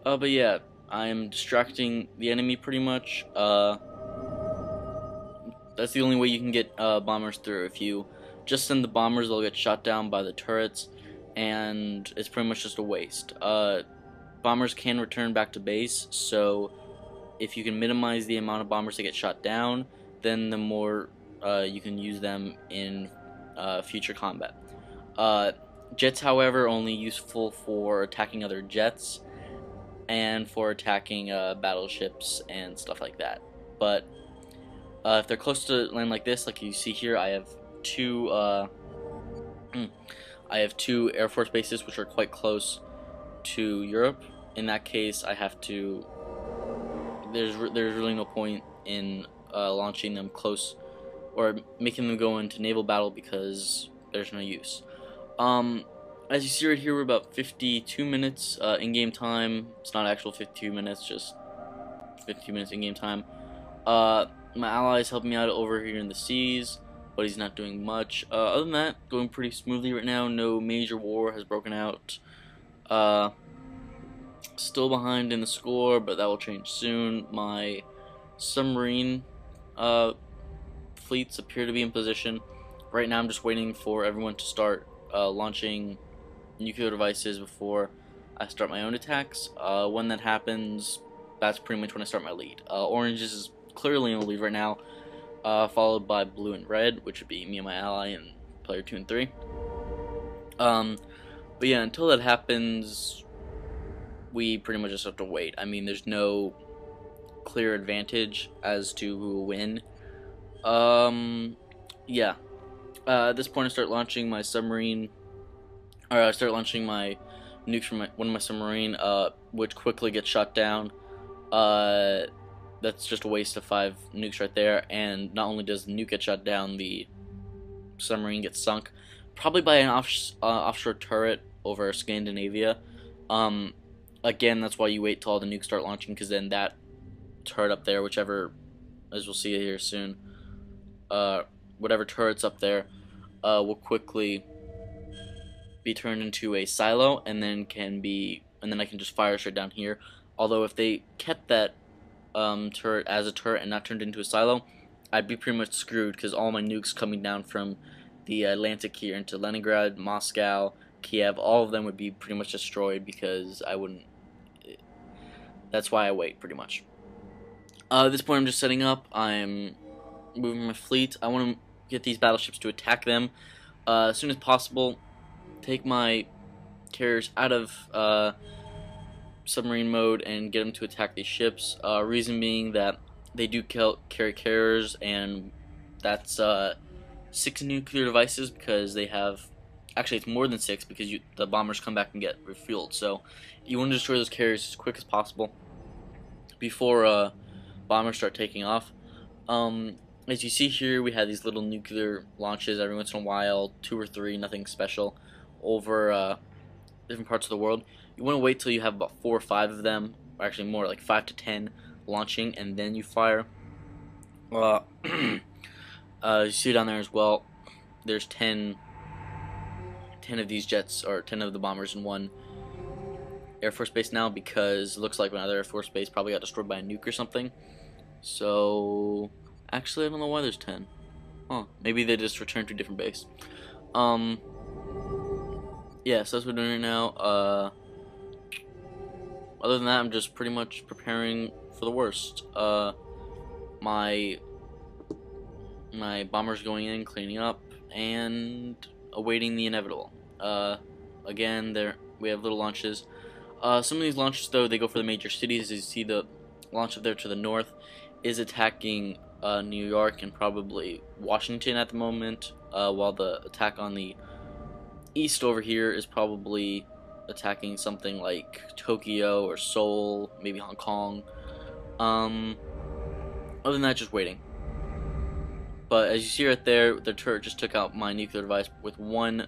But yeah, I'm distracting the enemy pretty much. That's the only way you can get bombers through. If you just send the bombers, they'll get shot down by the turrets, and it's pretty much just a waste. Bombers can return back to base, so if you can minimize the amount of bombers that get shot down, then the more you can use them in future combat. Uh, Jets, however, are only useful for attacking other jets and for attacking battleships and stuff like that. But if they're close to land like this, like you see here, I have two. I have two Air Force bases which are quite close to Europe. In that case, I have to. There's really no point in launching them close or making them go into naval battle because there's no use. As you see right here, we're about 52 minutes in-game time. It's not actual 52 minutes, just 52 minutes in-game time. My allies help me out over here in the seas, but he's not doing much. Other than that, going pretty smoothly right now. No major war has broken out. Still behind in the score, but that will change soon. My submarine fleets appear to be in position. Right now I'm just waiting for everyone to start launching nuclear devices before I start my own attacks. When that happens, that's pretty much when I start my lead. Orange is clearly in the lead right now, followed by blue and red, which would be me and my ally and player 2 and 3. But yeah, until that happens, we pretty much just have to wait. I mean, there's no clear advantage as to who will win. Yeah. At this point, I start launching my submarine, or I start launching my nukes from one of my submarine, which quickly gets shot down. That's just a waste of 5 nukes right there. And not only does the nuke get shot down, the submarine gets sunk, probably by an offshore turret over Scandinavia. Again, that's why you wait till all the nukes start launching, because then that turret up there, whichever, as we'll see here soon, whatever turret's up there, will quickly be turned into a silo, and then I can just fire straight down here. Although if they kept that turret as a turret and not turned into a silo, I'd be pretty much screwed, because all my nukes coming down from the Atlantic here into Leningrad, Moscow, Kiev, all of them would be pretty much destroyed, because I wouldn't. That's why I wait, pretty much. At this point, I'm just setting up. I'm moving my fleet. I want to get these battleships to attack them as soon as possible. Take my carriers out of submarine mode and get them to attack these ships. Reason being that they do carry carriers, and that's 6 nuclear devices, because they have. Actually, it's more than 6, because the bombers come back and get refueled. So you want to destroy those carriers as quick as possible before bombers start taking off. As you see here, we have these little nuclear launches every once in a while, 2 or 3, nothing special, over different parts of the world. You want to wait till you have about 4 or 5 of them, or actually more, like 5 to 10 launching, and then you fire. You see down there as well, there's 10 of these jets, or 10 of the bombers in one Air Force base now, because it looks like another Air Force base probably got destroyed by a nuke or something. So, actually, I don't know why there's 10. Huh, maybe they just returned to a different base. Yeah, so that's what we're doing right now. Other than that, I'm just pretty much preparing for the worst. My bombers going in, cleaning up, and awaiting the inevitable. Again, we have little launches. Some of these launches, though, they go for the major cities. As you see, the launch up there to the north is attacking New York and probably Washington at the moment, while the attack on the east over here is probably attacking something like Tokyo or Seoul, maybe Hong Kong. Other than that, just waiting. But as you see right there, the turret just took out my nuclear device with 1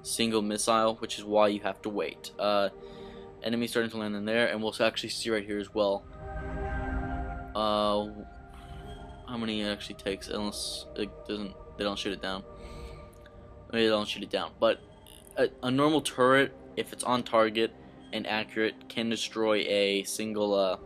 single missile, which is why you have to wait. Enemy starting to land in there, and we'll actually see right here as well how many it actually takes, unless they don't shoot it down. Maybe they don't shoot it down. But a normal turret, if it's on target and accurate, can destroy a single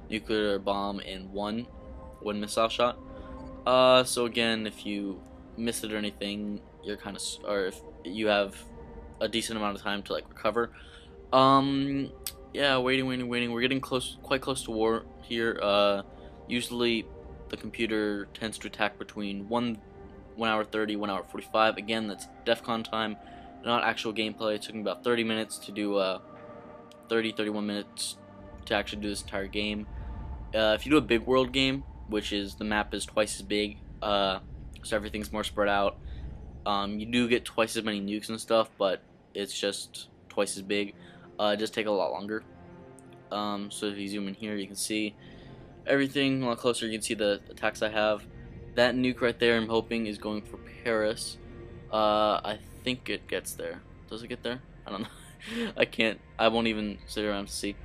nuclear bomb in one missile shot. So again, if you miss it or anything, you're kind of, or if you have a decent amount of time to like recover. Yeah, waiting. We're getting quite close to war here. Usually the computer tends to attack between 1 hour 30, 1 hour 45. Again, that's DEFCON time, not actual gameplay. It took me about 30 minutes to do 31 minutes to actually do this entire game. If you do a big world game, which is the map is twice as big, so everything's more spread out, you do get twice as many nukes and stuff, but it's just twice as big. It does take a lot longer. So if you zoom in here, you can see everything a lot closer. You can see the attacks I have. That nuke right there, I'm hoping, is going for Paris. I think it gets there. Does it get there? I don't know. I won't even sit around to see.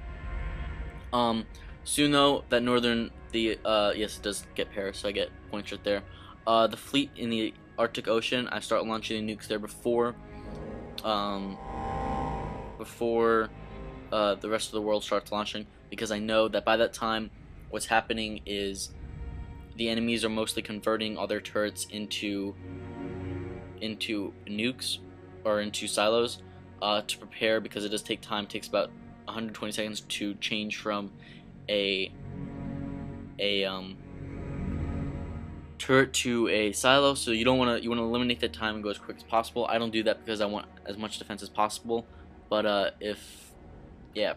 Soon though, that yes, it does get Paris, so I get points right there. The fleet in the Arctic Ocean, I start launching the nukes there before the rest of the world starts launching, because I know that by that time, what's happening is the enemies are mostly converting all their turrets into nukes or into silos to prepare, because it does take time. It takes about 120 seconds to change from a turret to a silo, so you want to eliminate that time and go as quick as possible. I don't do that because I want as much defense as possible, but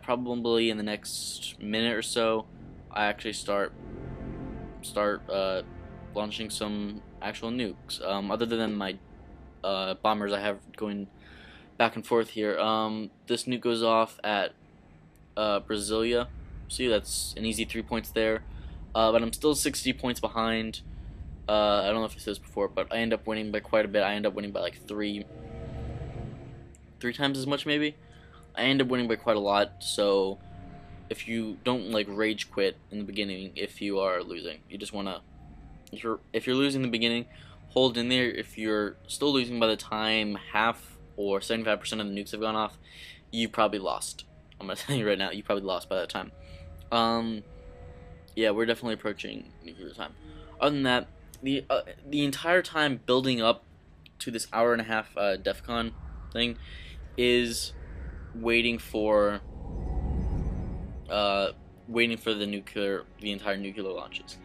probably in the next minute or so, I actually start launching some actual nukes. Other than my bombers I have going back and forth here. This nuke goes off at Brasilia. See, that's an easy 3 points there. But I'm still 60 points behind. I don't know if I said this before, but I end up winning by quite a bit. I end up winning by like three times as much, maybe. I end up winning by quite a lot. So if you don't like rage quit in the beginning, if you are losing, you just wanna, if you're losing in the beginning, hold in there. If you're still losing by the time half or 75% of the nukes have gone off, you probably lost. I'm gonna tell you right now, you probably lost by that time. Yeah, we're definitely approaching nuclear time. Other than that, the entire time building up to this hour-and-a-half DEFCON thing is waiting for the entire nuclear launches.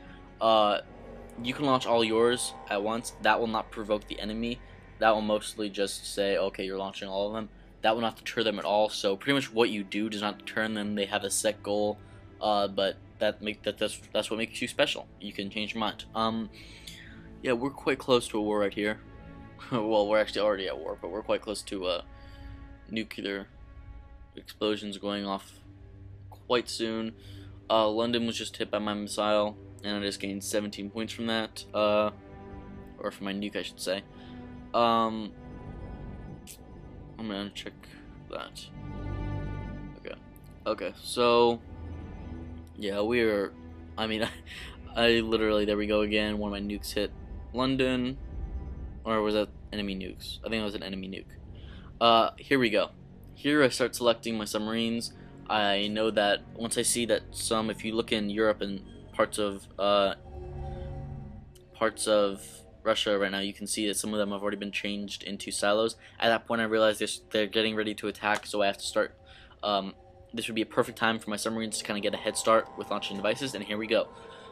You can launch all yours at once. That will not provoke the enemy. That will mostly just say, okay, you're launching all of them. That will not deter them at all. So pretty much what you do does not deter them. They have a set goal, but that's what makes you special. You can change your mind. Yeah, we're quite close to a war right here. Well, we're actually already at war, but we're quite close to nuclear explosions going off quite soon. London was just hit by my missile, and I just gained 17 points from that, or from my nuke, I should say. I'm gonna check that. Okay, so yeah, I literally, there we go again, one of my nukes hit London, or was that enemy nukes? I think it was an enemy nuke. Here we go. Here I start selecting my submarines. I know that once I see that if you look in Europe and parts of Russia right now, you can see that some of them have already been changed into silos. At that point, I realized they're getting ready to attack, so I have to start. This would be a perfect time for my submarines to kind of get a head start with launching devices, and here we go.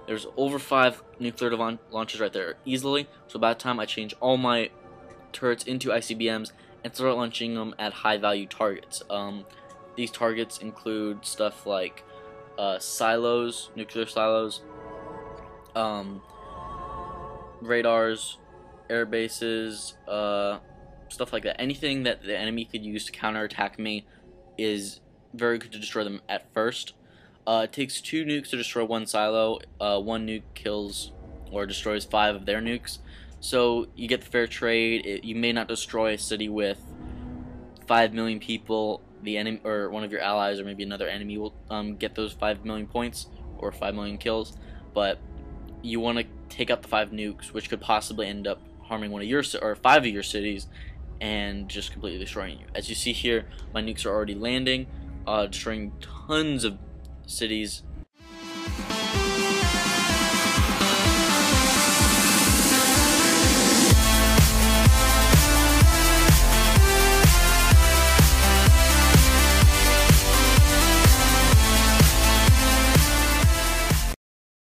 There's over 5 nuclear launches right there easily, so by the time I change all my turrets into ICBMs and start launching them at high-value targets. These targets include stuff like silos, nuclear silos, radars, air bases, stuff like that. Anything that the enemy could use to counterattack me is very good to destroy them at first. It takes 2 nukes to destroy 1 silo. 1 nuke kills or destroys 5 of their nukes. So you get the fair trade. You may not destroy a city with 5 million people. The enemy or one of your allies or maybe another enemy will get those 5 million points or 5 million kills. But you want to take out the 5 nukes, which could possibly end up harming one of your or 5 of your cities, and just completely destroying you. As you see here, my nukes are already landing, destroying tons of cities